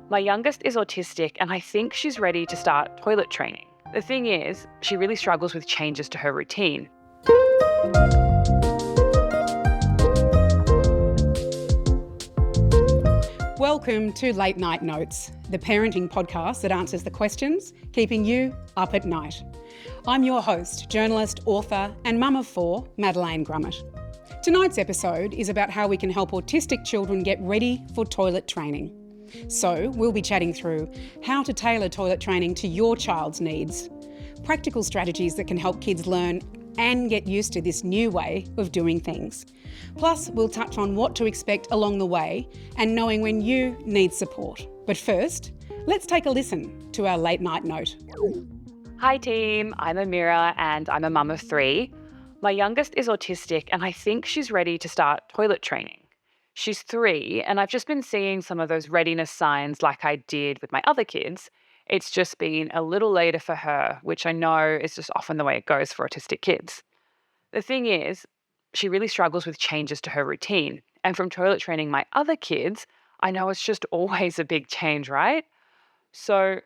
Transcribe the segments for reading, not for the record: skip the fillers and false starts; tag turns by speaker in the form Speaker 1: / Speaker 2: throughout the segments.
Speaker 1: My youngest is autistic, and I think she's ready to start toilet training. The thing is, she really struggles with changes to her routine.
Speaker 2: Welcome to Late Night Notes, the parenting podcast that answers the questions keeping you up at night. I'm your host, journalist, author, and mum of four, Madeleine Grummett. Tonight's episode is about how we can help autistic children get ready for toilet training. So we'll be chatting through how to tailor toilet training to your child's needs, practical strategies that can help kids learn and get used to this new way of doing things. Plus, we'll touch on what to expect along the way and knowing when you need support. But first, let's take a listen to our late night note.
Speaker 1: Hi team, I'm Amira and I'm a mum of three. My youngest is autistic and I think she's ready to start toilet training. She's 3 and I've just been seeing some of those readiness signs like I did with my other kids. It's just been a little later for her, which I know is just often the way it goes for autistic kids. The thing is, she really struggles with changes to her routine. And from toilet training my other kids, I know it's just always a big change, right? So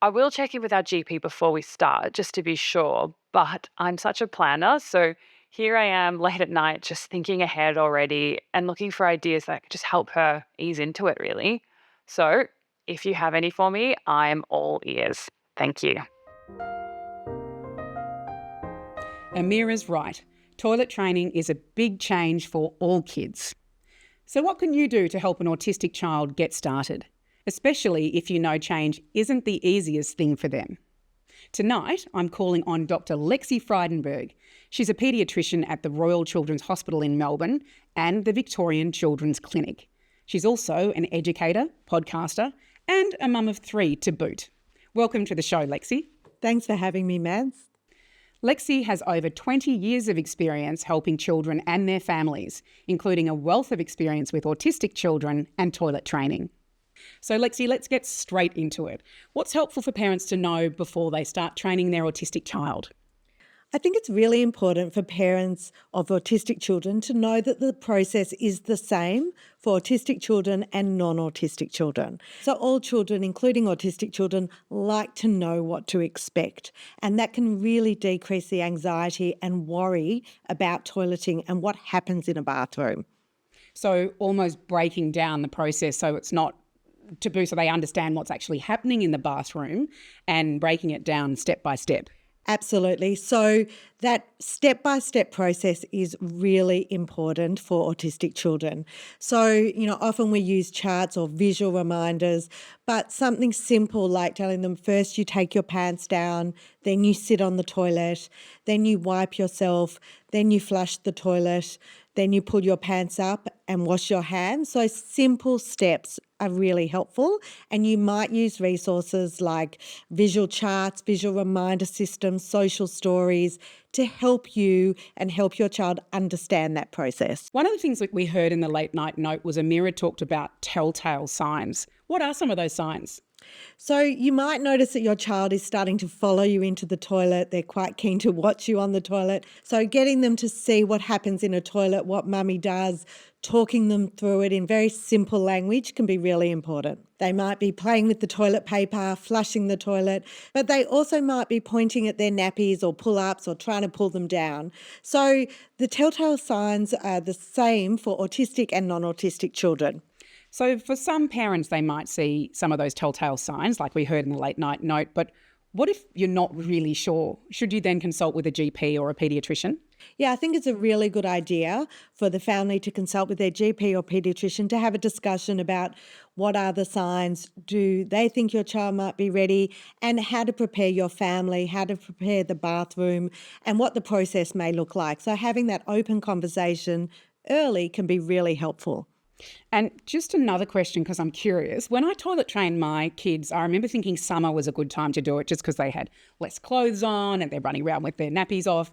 Speaker 1: I will check in with our GP before we start, just to be sure. But I'm such a planner, so here I am late at night just thinking ahead already and looking for ideas that could just help her ease into it, really. So if you have any for me, I'm all ears. Thank you.
Speaker 2: Amira's right. Toilet training is a big change for all kids. So what can you do to help an autistic child get started, especially if you know change isn't the easiest thing for them? Tonight, I'm calling on Dr. Lexi Frydenberg. She's a paediatrician at the Royal Children's Hospital in Melbourne and the Victorian Children's Clinic. She's also an educator, podcaster, and a mum of 3 to boot. Welcome to the show, Lexi.
Speaker 3: Thanks for having me, Mads.
Speaker 2: Lexi has over 20 years of experience helping children and their families, including a wealth of experience with autistic children and toilet training. So Lexi, let's get straight into it. What's helpful for parents to know before they start training their autistic child?
Speaker 3: I think it's really important for parents of autistic children to know that the process is the same for autistic children and non-autistic children. So all children, including autistic children, like to know what to expect. And that can really decrease the anxiety and worry about toileting and what happens in a bathroom.
Speaker 2: So almost breaking down the process so it's not taboo, so they understand what's actually happening in the bathroom and breaking it down step by step.
Speaker 3: Absolutely. So that step-by-step process is really important for autistic children. So, often we use charts or visual reminders, but something simple like telling them first you take your pants down, then you sit on the toilet, then you wipe yourself, then you flush the toilet, then you pull your pants up and wash your hands. So simple steps are really helpful, and you might use resources like visual charts, visual reminder systems, social stories to help you and help your child understand that process.
Speaker 2: One of the things that we heard in the late night note was Amira talked about telltale signs. What are some of those signs?
Speaker 3: So you might notice that your child is starting to follow you into the toilet. They're quite keen to watch you on the toilet. So getting them to see what happens in a toilet, what mummy does, talking them through it in very simple language can be really important. They might be playing with the toilet paper, flushing the toilet, but they also might be pointing at their nappies or pull-ups or trying to pull them down. So the telltale signs are the same for autistic and non-autistic children.
Speaker 2: So for some parents, they might see some of those telltale signs, like we heard in the late night note, but what if you're not really sure? Should you then consult with a GP or a paediatrician?
Speaker 3: Yeah, I think it's a really good idea for the family to consult with their GP or paediatrician to have a discussion about what are the signs, do they think your child might be ready, and how to prepare your family, how to prepare the bathroom, and what the process may look like. So having that open conversation early can be really helpful.
Speaker 2: And just another question, because I'm curious. When I toilet trained my kids, I remember thinking summer was a good time to do it just because they had less clothes on and they're running around with their nappies off.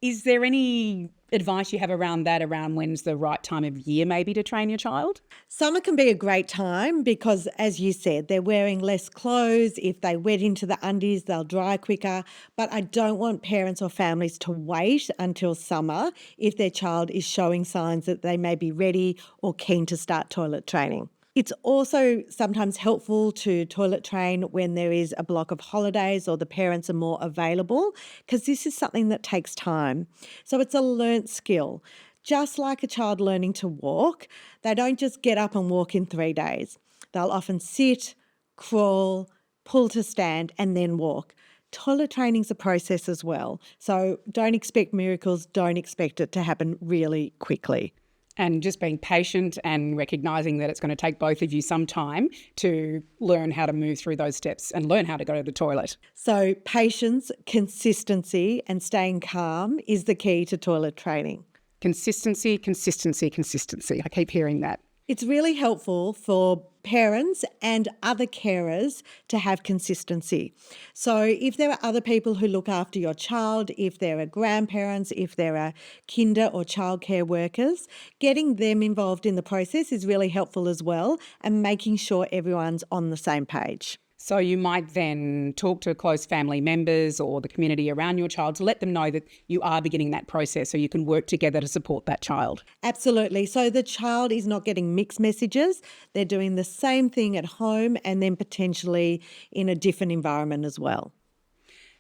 Speaker 2: Is there any advice you have around that, around when's the right time of year maybe to train your child?
Speaker 3: Summer can be a great time because, as you said, they're wearing less clothes. If they wet into the undies, they'll dry quicker. But I don't want parents or families to wait until summer if their child is showing signs that they may be ready or keen to start toilet training. It's also sometimes helpful to toilet train when there is a block of holidays or the parents are more available, because this is something that takes time. So it's a learnt skill. Just like a child learning to walk, they don't just get up and walk in 3 days. They'll often sit, crawl, pull to stand, and then walk. Toilet training's a process as well. So don't expect miracles, don't expect it to happen really quickly.
Speaker 2: And just being patient and recognising that it's going to take both of you some time to learn how to move through those steps and learn how to go to the toilet.
Speaker 3: So patience, consistency, and staying calm is the key to toilet training.
Speaker 2: Consistency, consistency, consistency. I keep hearing that.
Speaker 3: It's really helpful for parents and other carers to have consistency. So if there are other people who look after your child, if there are grandparents, if there are kinder or childcare workers, getting them involved in the process is really helpful as well, and making sure everyone's on the same page.
Speaker 2: So you might then talk to close family members or the community around your child to let them know that you are beginning that process so you can work together to support that child.
Speaker 3: Absolutely. So the child is not getting mixed messages. They're doing the same thing at home and then potentially in a different environment as well.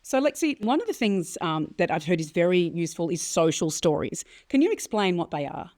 Speaker 2: So Lexi, one of the things that I've heard is very useful is social stories. Can you explain what they are?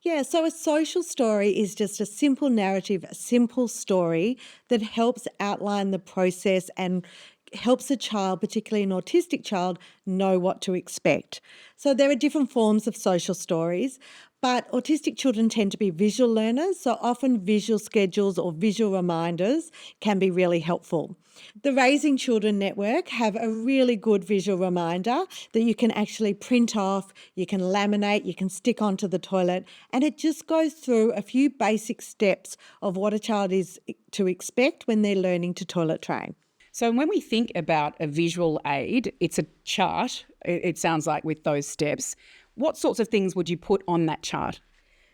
Speaker 3: Yeah, so a social story is just a simple narrative, a simple story that helps outline the process and helps a child, particularly an autistic child, know what to expect. So there are different forms of social stories, but autistic children tend to be visual learners, so often visual schedules or visual reminders can be really helpful. The Raising Children Network have a really good visual reminder that you can actually print off, you can laminate, you can stick onto the toilet, and it just goes through a few basic steps of what a child is to expect when they're learning to toilet train.
Speaker 2: So when we think about a visual aid, it's a chart, it sounds like, with those steps. What sorts of things would you put on that chart?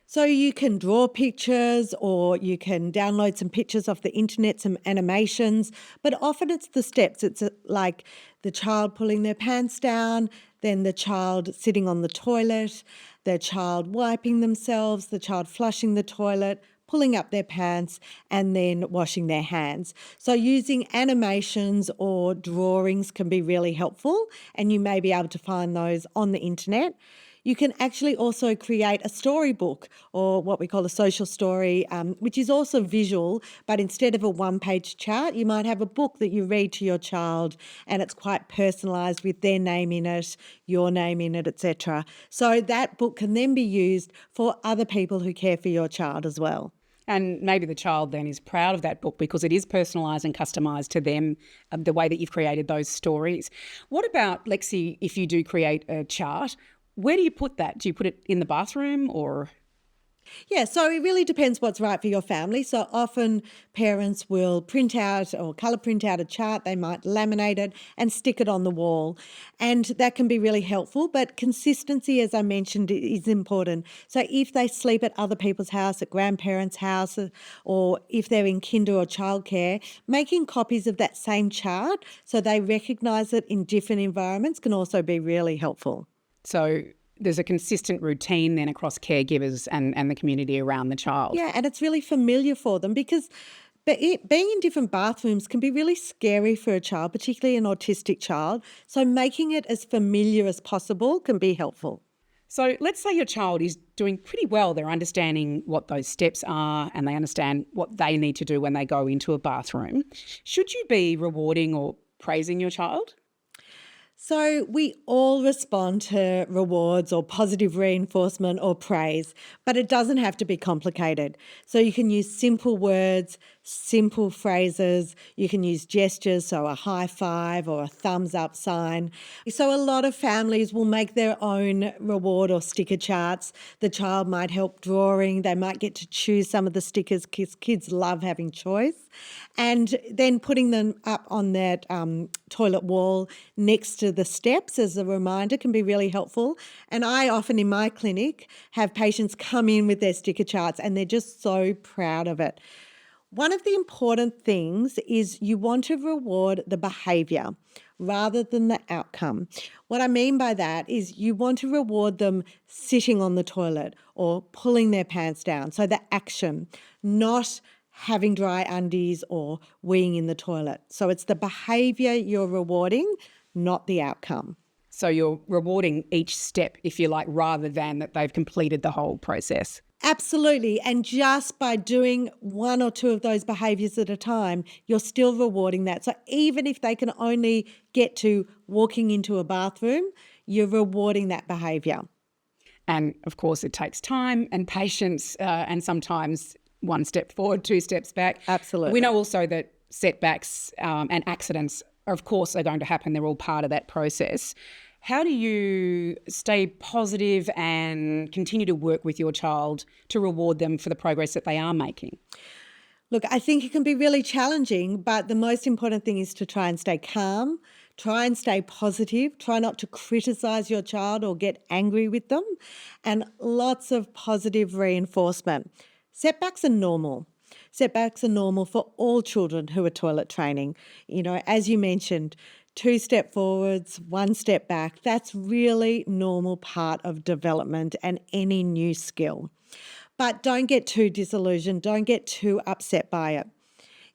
Speaker 3: So you can draw pictures or you can download some pictures off the internet, some animations, but often it's the steps. It's like the child pulling their pants down, then the child sitting on the toilet, the child wiping themselves, the child flushing the toilet, pulling up their pants, and then washing their hands. So using animations or drawings can be really helpful, and you may be able to find those on the internet. You can actually also create a storybook or what we call a social story, which is also visual, but instead of a one-page chart, you might have a book that you read to your child and it's quite personalised with their name in it, your name in it, etc. So that book can then be used for other people who care for your child as well.
Speaker 2: And maybe the child then is proud of that book because it is personalised and customised to them, the way that you've created those stories. What about, Lexi, if you do create a chart, where do you put that? Do you put it in the bathroom or?
Speaker 3: Yeah, so it really depends what's right for your family. So often parents will print out or colour print out a chart, they might laminate it and stick it on the wall. And that can be really helpful, but consistency, as I mentioned, is important. So if they sleep at other people's house, at grandparents' house, or if they're in kinder or childcare, making copies of that same chart so they recognise it in different environments can also be really helpful.
Speaker 2: So there's a consistent routine then across caregivers and the community around the child.
Speaker 3: Yeah, and it's really familiar for them because being in different bathrooms can be really scary for a child, particularly an autistic child. So making it as familiar as possible can be helpful.
Speaker 2: So let's say your child is doing pretty well. They're understanding what those steps are and they understand what they need to do when they go into a bathroom. Should you be rewarding or praising your child?
Speaker 3: So we all respond to rewards or positive reinforcement or praise, but it doesn't have to be complicated. So you can use simple words, simple phrases, you can use gestures, so a high five or a thumbs up sign. So a lot of families will make their own reward or sticker charts. The child might help drawing, they might get to choose some of the stickers because kids love having choice, and then putting them up on that toilet wall next to the steps as a reminder can be really helpful. And I often in my clinic have patients come in with their sticker charts and they're just so proud of it. One of the important things is you want to reward the behaviour rather than the outcome. What I mean by that is you want to reward them sitting on the toilet or pulling their pants down, so the action, not having dry undies, or weeing in the toilet. So it's the behaviour you're rewarding, not the outcome.
Speaker 2: So you're rewarding each step, if you like, rather than that they've completed the whole process.
Speaker 3: Absolutely. And just by doing one or two of those behaviours at a time, you're still rewarding that. So even if they can only get to walking into a bathroom, you're rewarding that behaviour.
Speaker 2: And of course, it takes time and patience, and sometimes one step forward, two steps back.
Speaker 3: Absolutely.
Speaker 2: We know also that setbacks and accidents, of course, are going to happen. They're all part of that process. How do you stay positive and continue to work with your child to reward them for the progress that they are making?
Speaker 3: Look, I think it can be really challenging, but the most important thing is to try and stay calm, try and stay positive, try not to criticise your child or get angry with them, and lots of positive reinforcement. Setbacks are normal. Setbacks are normal for all children who are toilet training. You know, as you mentioned, 2 step forwards, 1 step back, that's really normal part of development and any new skill. But don't get too disillusioned, don't get too upset by it.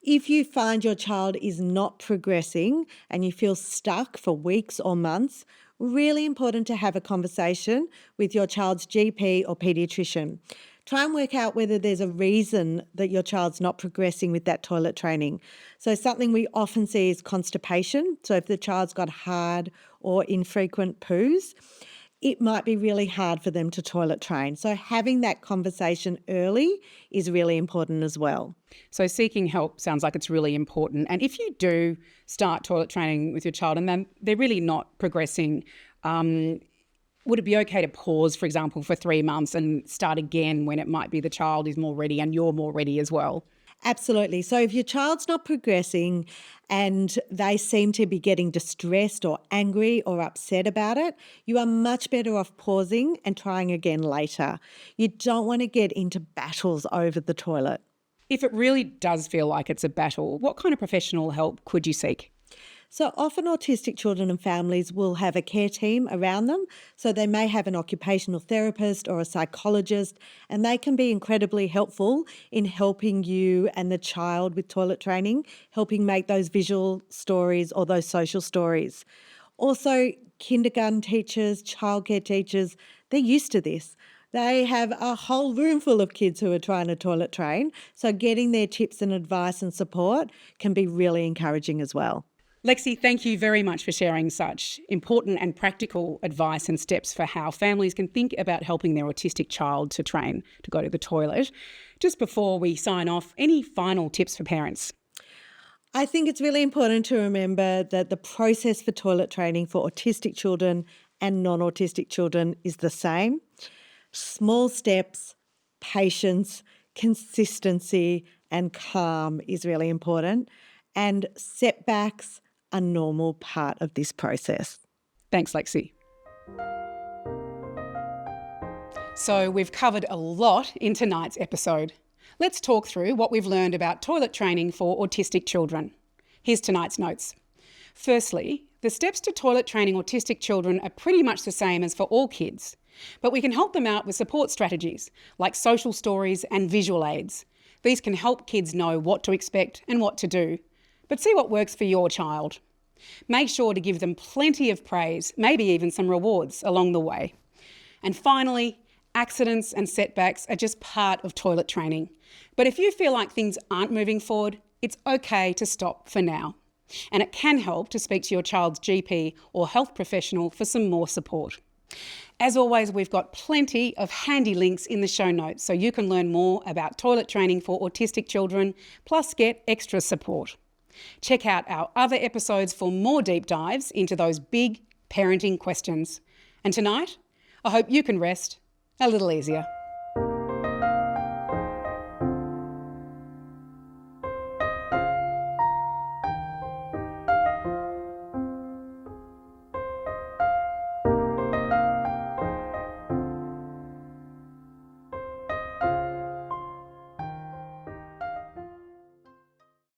Speaker 3: If you find your child is not progressing and you feel stuck for weeks or months, really important to have a conversation with your child's GP or paediatrician. Try and work out whether there's a reason that your child's not progressing with that toilet training. So something we often see is constipation. So if the child's got hard or infrequent poos, it might be really hard for them to toilet train. So having that conversation early is really important as well.
Speaker 2: So seeking help sounds like it's really important. And if you do start toilet training with your child and then they're really not progressing, would it be okay to pause, for example, for 3 months and start again when it might be the child is more ready and you're more ready as well?
Speaker 3: Absolutely. So if your child's not progressing and they seem to be getting distressed or angry or upset about it, you are much better off pausing and trying again later. You don't want to get into battles over the toilet.
Speaker 2: If it really does feel like it's a battle, what kind of professional help could you seek?
Speaker 3: So often autistic children and families will have a care team around them. So they may have an occupational therapist or a psychologist, and they can be incredibly helpful in helping you and the child with toilet training, helping make those visual stories or those social stories. Also, kindergarten teachers, childcare teachers, they're used to this. They have a whole room full of kids who are trying to toilet train. So getting their tips and advice and support can be really encouraging as well.
Speaker 2: Lexi, thank you very much for sharing such important and practical advice and steps for how families can think about helping their autistic child to train to go to the toilet. Just before we sign off, any final tips for parents?
Speaker 3: I think it's really important to remember that the process for toilet training for autistic children and non-autistic children is the same. Small steps, patience, consistency, and calm is really important. And setbacks, a normal part of this process.
Speaker 2: Thanks, Lexi. So we've covered a lot in tonight's episode. Let's talk through what we've learned about toilet training for autistic children. Here's tonight's notes. Firstly, the steps to toilet training autistic children are pretty much the same as for all kids, but we can help them out with support strategies like social stories and visual aids. These can help kids know what to expect and what to do. But see what works for your child. Make sure to give them plenty of praise, maybe even some rewards along the way. And finally, accidents and setbacks are just part of toilet training. But if you feel like things aren't moving forward, it's okay to stop for now. And it can help to speak to your child's GP or health professional for some more support. As always, we've got plenty of handy links in the show notes so you can learn more about toilet training for autistic children, plus get extra support. Check out our other episodes for more deep dives into those big parenting questions. And tonight, I hope you can rest a little easier.